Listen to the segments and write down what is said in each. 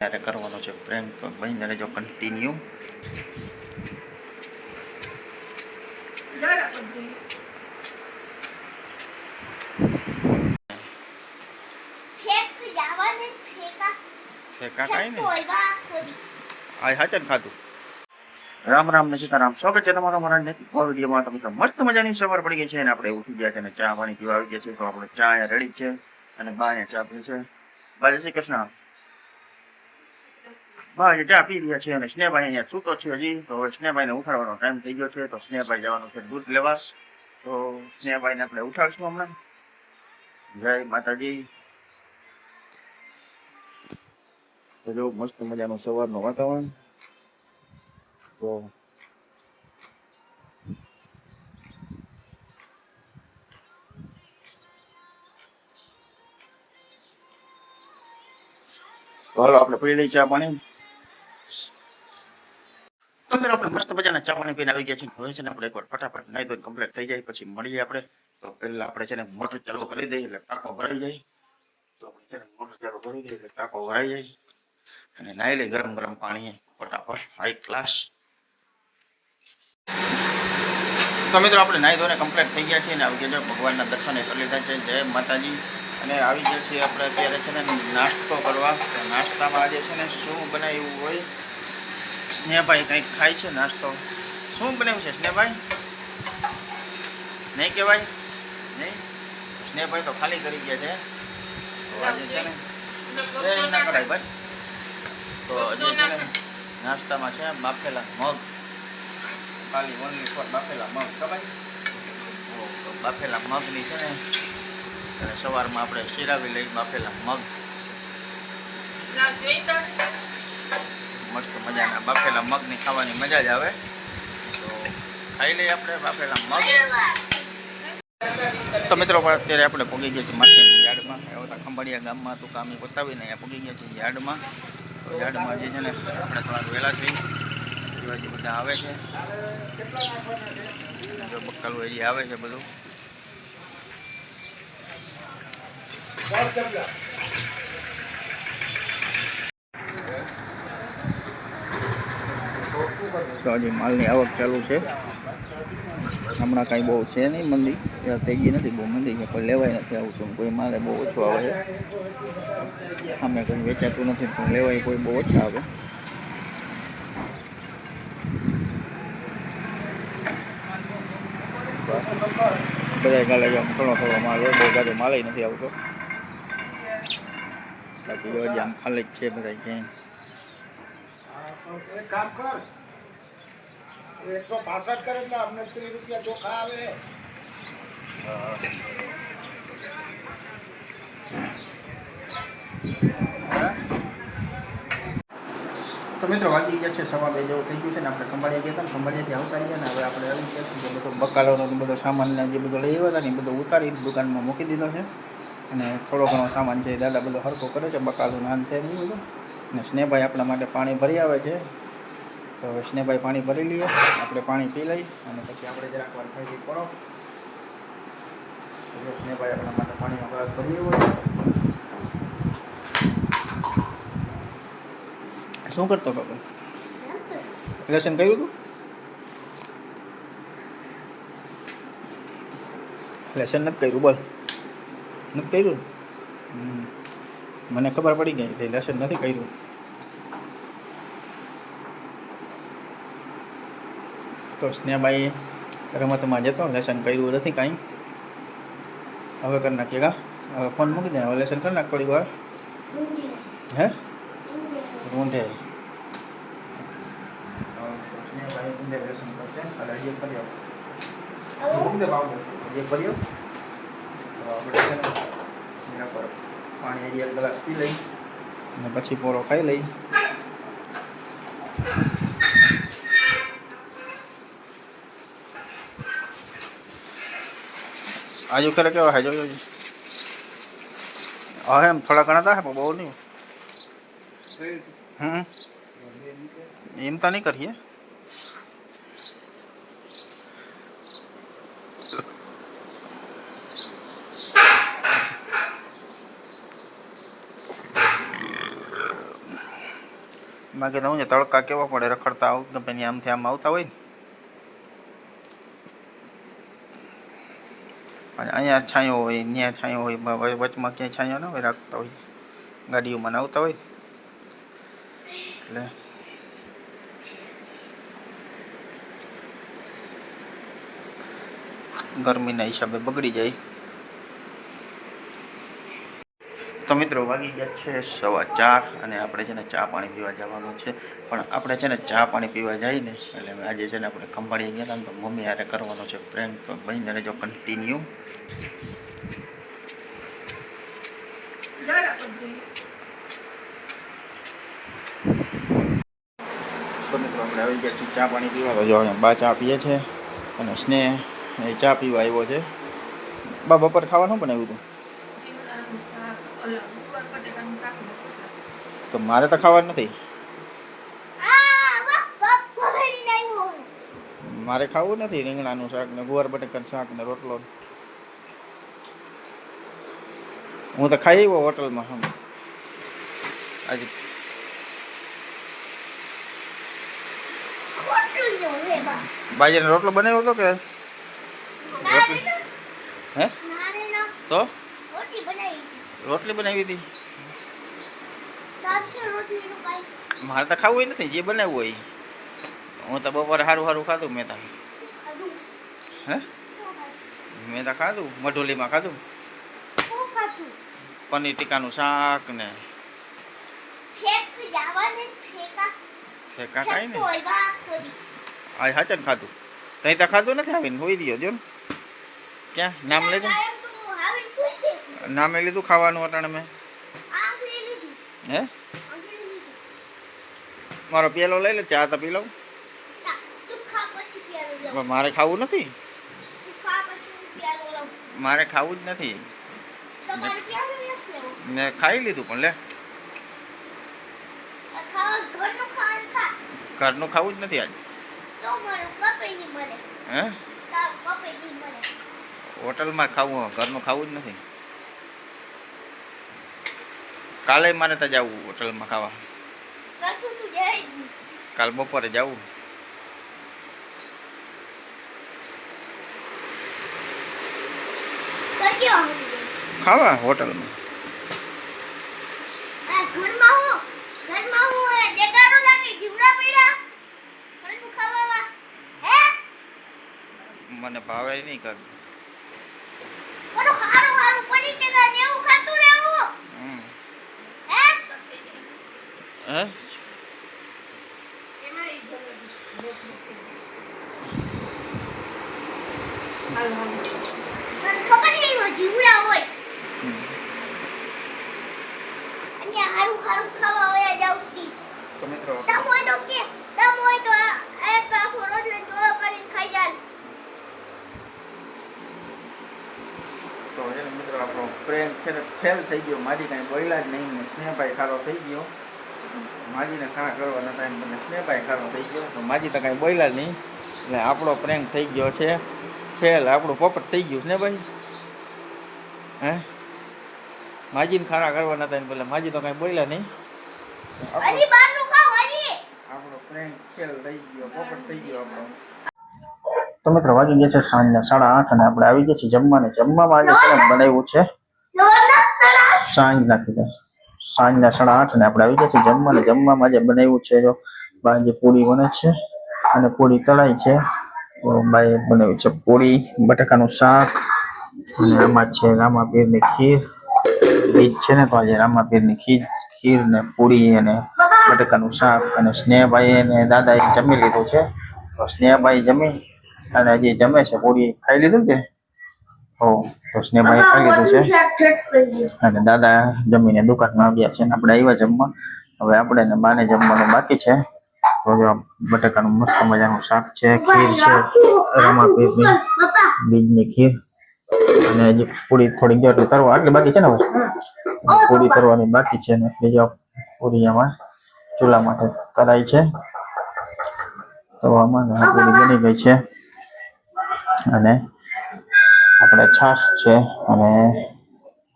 ત્યારે કરવાનો છે પ્રેન્ક, તો બહીને રહેજો કન્ટિન્યુ. ફેંકા કાંઈ નહીં આ હાચન ખાધું. રામ રામ ને સીતારામ. સ્વાગત છે તમારો મારા વિડીયોમાં. તમે મસ્ત મજાની સવાર પડી ગઈ છે અને આપણે ઉઠી ગયા છે અને ચા પાણી પીવા આવી ગયા છે. તો આપણે ચા અહીંયા રેડી છે અને બા અહીંયા ચા પી છે. બા જય શ્રી કૃષ્ણ. બા ચા પી રહ્યા છે અને સ્નેહભાઈ અહીંયા સૂતો છે હજી. તો હવે સ્નેહભાઈને ઉઠાડવાનો ટાઈમ થઈ ગયો છે. તો સ્નેહભાઈ જવાનું છે દૂધ લેવા. તો સ્નેહભાઈને આપણે ઉઠાડશું હમણાં. જય માતાજી. તો જો મસ્ત મજાનું સવારનું વાતાવરણ. તો હાલો આપણે પી લઈ ચા પાણી. અંદર આપણે મસ્ત મજાના ચા પાણી પીને આવી ગયા છીએ. હવે છે ને આપણે એકવાર ફટાફટ નાઈ ધોઈને કમ્પ્લીટ થઈ જાય પછી મળીએ આપણે. તો પહેલા આપણે છે ને મોટર ચાલુ કરી દઈએ એટલે ટાંકો ભરાઈ જાય. તો આપણે છે ને મોટર ચાલુ કરી દઈએ એટલે ટાંકો ભરાઈ જાય અને નાઈ લઈ ગરમ ગરમ પાણી ફટાફટ હાઈ ક્લાસ. તો મિત્રો આપણે નાઈ ધોઈને કમ્પ્લીટ થઈ ગયા છીએ ને આવી ગયા છે. ભગવાનના દર્શન કરી લીધા છે. જય માતાજી. અને આવી ગયા છીએ આપણે અત્યારે છે ને નાસ્તો કરવા. તો નાસ્તામાં આજે છે ને શું બનાવ્યું હોય? સ્નેહભાઈ કંઈક ખાય છે નાસ્તો. શું બનાવ્યું છે સ્નેહભાઈ? નહીં કહેવાય નહીં. સ્નેહભાઈ તો ખાલી કરી ગયા છે. તો આજે છે ને ના કરાય ભાઈ. તો આજે છે ને નાસ્તામાં છે બાફેલા મગ. ખાલી ઓનલી ફોર બાફેલા મગ ખબર. તો બાફેલા મગની છે ને સવારમાં આપણે શીરાવી લઈ બાફેલા મગ. મસ્ત મજાના બાફેલા મગની ખાવાની મજા જ આવે. તો ખાઈ લઈએ આપણે બાફેલા મગ. તો મિત્રો અત્યારે આપણે પગી ગયા છીએ માર્કેટની યાર્ડમાં. એવા ખંભાળિયા ગામમાં તો કામ બતાવીને અહીંયા પગી ગયા છીએ યાર્ડમાં. તો યાર્ડમાં જે છે ને આપણે થોડાક વહેલા થઈ હજી બધા આવે છે. જો બક્કાલું હજી આવે છે બધું. તો હજી માલની આવક ચાલુ છે. હમણાં કાંઈ બહુ છે નહીં મંદી. ત્યાં થઈ ગઈ નથી બહુ મંદી છે પણ લેવાય નથી આવતું. કોઈ માલે બહુ ઓછો આવે છે. સામે કંઈ વેચાતું નથી પણ લેવાય કોઈ બહુ ઓછા આવે. બધા કાલે થોડો થોડો માલ હોય. બહુ જાજો માલ નથી આવતો. બાકી જો આમ ખાલી જ છે બધા ક્યાંય. કામ કર 165 કરે એટલે અમને 30 રૂપિયા ચોખા આવે. તો મિત્રો વાગી ગયા છે 2:30 જેવું થઈ ગયું છે ને આપણે ખંભાળિયા ગયા હતા ને ખંભાળિયાથી આવતા રહ્યા ને હવે આપણે આવી ગયા છીએ. બધો બકાલોનો બધો સામાન જે બધો લઈ આવ્યા હતા ને એ બધો ઉતારી દુકાનમાં મૂકી દીધો છે. અને થોડો ઘણો સામાન છે દાદા બધો હરખો કરે છે બકાલું નાન છે નહીં બધું. અને સ્નેહભાઈ આપણા માટે પાણી ભરી આવે છે. તો હવે સ્નેહભાઈ પાણી ભરી લઈએ. આપણે પાણી પી લઈ અને પછી આપણે જરાક વાર ખાઈ પડો. સ્નેહભાઈ આપણા માટે પાણીનો ગ્લાસ ભરી આવ્યો છે. શું કરતો હતો ભાઈ? લેસન કર્યું હતું? લેસન નથી કર્યું બોલ. નથી કર્યું? મને ખબર પડી ગઈ તે લેસન નથી કર્યું. તો સ્નેહભાઈ રમતમાં જતો લેસન કર્યું નથી કાંઈ. હવે કરી નાખીએ કા. હવે ફોન મૂકી દે. હવે લેસન કરી નાખ થોડી વાર. હે રૂંઢે સ્નેહભાઈ રૂંઢે લેસન કરશે. એટલે હજી કર્યો મૂકી દે બાબુ. હજી કર્યો તો આપણે છે ને એના પર પાણી હજી 1 ગ્લાસ પી લઈ અને પછી પોરો ખાઈ લઈ. આજુ ખેરે કેવા હે જોયો? હા એમ થોડા ઘણા હતા પણ બહુ નહીં. એમ તો નહીં કરીએ. બાકી તો હું છે તડકા કેવો પડે રખડતા આવું ગમે ને આમથી આમ આવતા હોય ને અને અહીંયા છાંયો હોય ત્યાં છાંયો હોય વચમાં ક્યાંય છાંયો ન હોય રાખતા હોય ગાડીઓમાં આવતા હોય એટલે ગરમીના હિસાબે બગડી જાય. તો મિત્રો વાગી ગયા છે 4:15 અને આપણે છે ને ચા પાણી પીવા જવાનું છે. પણ આપણે છે ને ચા પાણી પીવા જઈએ ને એટલે આજે છે ને આપણે ખંભાળીએ ગયા હતા ને તો મમ્મી હારે કરવાનો છે પ્રેન્ક. તો બહીને રહેજો કન્ટિન્યુ. તો મિત્રો આપણે આવી ગયા છીએ ચા પાણી પીવા. તો જો અહીંયા બા ચા પીએ છે અને સ્નેહ એ ચા પીવા આવ્યો છે. બા બપોર ખાવા શું બનાવ્યું હતું? તો મારે તો ખાવા નથી. મારે ખાવું નથી રીંગણાનું શાક ને ગુવાર બટેકાનું શાક ને રોટલો. હું તો ખાઈ આવ્યો હોટલમાં આજે. બાજરીનો રોટલો બનાવ્યો હતો કે હે? તો રોટલી બનાવી હતી. મારે તો ખાવું નથી જે બનાવ્યું હોય. હું તો બપોરે સારું સારું ખાધું. મેં તો હે મેં તો ખાધું મઢોલીમાં ખાધું પનીર ટીકાનું શાક ને ફેંકા કાંઈ ને આ હાચન ખાધું. તઈ તો ખાધું નથી આવીને હોઈ રહ્યો જો ને. ક્યાં નામ લીધું? નામે લીધું ખાવાનું અટાણે મેં હે. મારો પેલો લઈ લે ચા તો પી લઉં. મારે ખાવું નથી. મારે ખાવું જ નથી. મેં ખાઈ લીધું પણ લે ઘરનું ખાવું જ નથી આજ. હે હોટલમાં ખાવું ઘરનું ખાવું જ નથી. કાલે મારે તો જવું હોટલમાં ખાવા. કાલ બપોરે જવું. ખાવા હોટલમાં. મને ભાવે નહીં કર. હે તો મિત્રો તો એને મિત્રો આપણો પ્રેમ છે ને ફેલ થઈ ગયો. માજી કાંઈ બોલ્યા જ નહીં ને સ્નેહભાઈ ખારો થઈ ગયો. માજીને ખાણા કરવાના ટાઈમ મને સ્નેહભાઈ ખારો થઈ ગયો. તો માજી તો કાંઈ બોલ્યા જ નહીં એટલે આપણો પ્રેમ થઈ ગયો છે ફેલ. આપણું પોપટ થઈ ગયું ને ભાઈ. હે માજીને ખારા કરવાના હતા ને પેલા માજી તો કાંઈ બોલ્યા નહીં. આપણો પ્રેમ ફેલ થઈ ગયો પોપટ થઈ ગયો આપણો. તો મિત્રો વાગી ગયા છે સાંજના 8:30 અને આપણે આવી ગયા છીએ જમવાને. જમવામાં આજે છે બનાવ્યું છે સાંજના 8:30 અને આપણે આવી ગયા છીએ જમવાને. જમવામાં આજે બનાવ્યું છે જો બાજે પૂરી બને છે અને પૂરી તળાઈ છે. તો બાએ બનાવ્યું છે પૂરી બટાકાનું શાક અને આમાં છે રામાપીરની ખીર. બીજ છે ને તો આજે રામાપીરની ખીર ને પૂરી અને બટાકાનું શાક. અને સ્નેહભાઈ અને દાદાએ જમી લીધું છે. તો સ્નેહભાઈ જમી અને હજી જમે છે. પૂરી ખાઈ લીધું કે હો તો સ્નેહભાઈ ખાઈ લીધું છે અને દાદા જમીને દુકાનમાં આવ્યા છે. આપણે આવ્યા જમવા. હવે આપણે ને બાને જમવાનું બાકી છે. તો બટાકાનું મસ્ત મજાનું શાક છે, ખીર છે રામાપીરની બીજની ખીર અને હજી પૂરી થોડી ગયો તરવા આટલી બાકી છે ને. હવે પૂરી તરવાની બાકી છે ને એટલે પૂરી આમાં ચૂલામાંથી તરાઈ છે. તો આમાં પૂરી બની ગઈ છે અને આપણે છાશ છે અને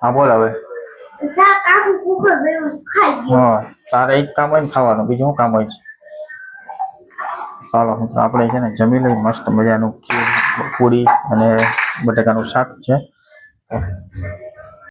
હા બોલ હવે હા તારે એક કામ હોય ને ખાવાનું, બીજું શું કામ હોય છે? ચાલો મિત્રો આપણે છે ને જમી લઈ, મસ્ત મજાનું ખીર પૂરી અને બટાકાનું શાક છે.